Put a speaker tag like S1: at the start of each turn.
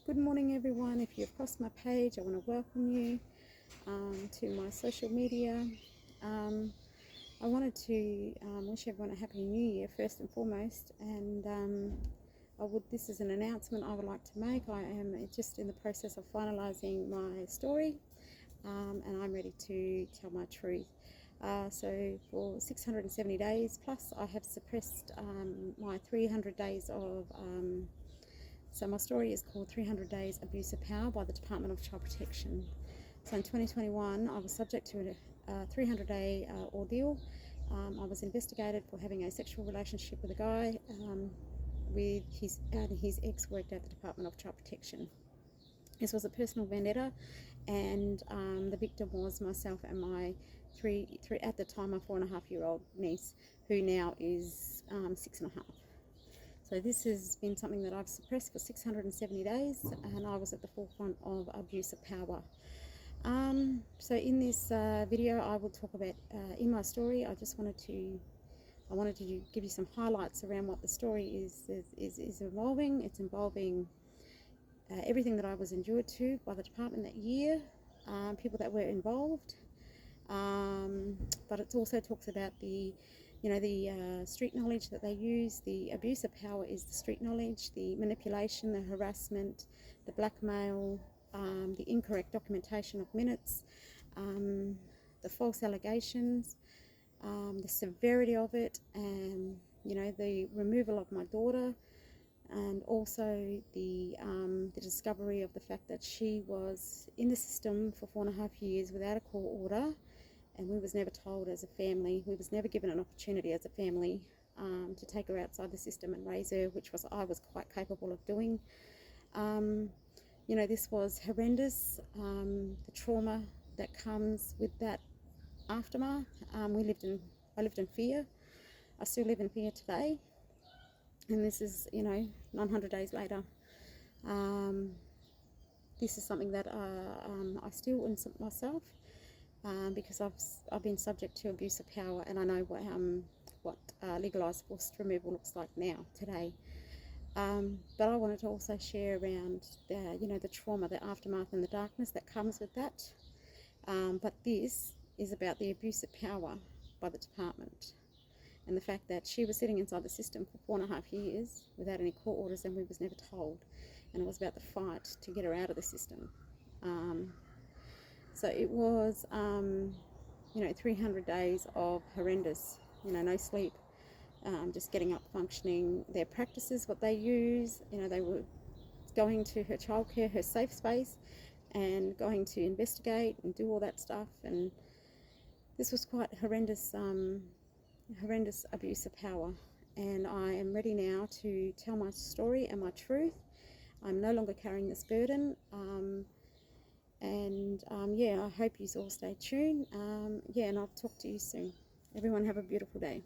S1: Good morning, everyone. If you've crossed my page, I want to welcome you to my social media. I wanted to wish everyone a happy new year first and foremost, and this is an announcement I would like to make. I am just in the process of finalising my story, and I'm ready to tell my truth. So for 670 days plus, I have suppressed my 300 days of so my story is called 300 Days Abuse of Power by the Department of Child Protection. So in 2021, I was subject to a 300-day ordeal. I was investigated for having a sexual relationship with a guy with his ex worked at the Department of Child Protection. This was a personal vendetta, and the victim was myself and my at the time, my 4.5-year-old niece, who now is 6.5. So this has been something that I've suppressed for 670 days, and I was at the forefront of abuse of power. So in this video, I will talk about, in my story, I wanted to give you some highlights around what the story is involving. It's involving everything that I was endured to by the department that year, people that were involved, but it also talks about the street knowledge that they use. The abuse of power is the street knowledge, the manipulation, the harassment, the blackmail, the incorrect documentation of minutes, the false allegations, the severity of it, and the removal of my daughter, and also the discovery of the fact that she was in the system for 4.5 years without a court order. And we was never told as a family, we was never given an opportunity as a family to take her outside the system and raise her, which I was quite capable of doing. This was horrendous, the trauma that comes with that aftermath. I lived in fear. I still live in fear today. And this is, 900 days later. This is something that I still insult myself. Because I've been subject to abuse of power, and I know what legalised forced removal looks like now today. But I wanted to also share around the trauma, the aftermath, and the darkness that comes with that. But this is about the abuse of power by the department, and the fact that she was sitting inside the system for 4.5 years without any court orders, and we was never told. And it was about the fight to get her out of the system. So it was, 300 days of horrendous, no sleep, just getting up, functioning, their practices, what they use. They were going to her childcare, her safe space, and going to investigate and do all that stuff. And this was quite horrendous, horrendous abuse of power. And I am ready now to tell my story and my truth. I'm no longer carrying this burden. I hope you all stay tuned. And I'll talk to you soon. Everyone have a beautiful day.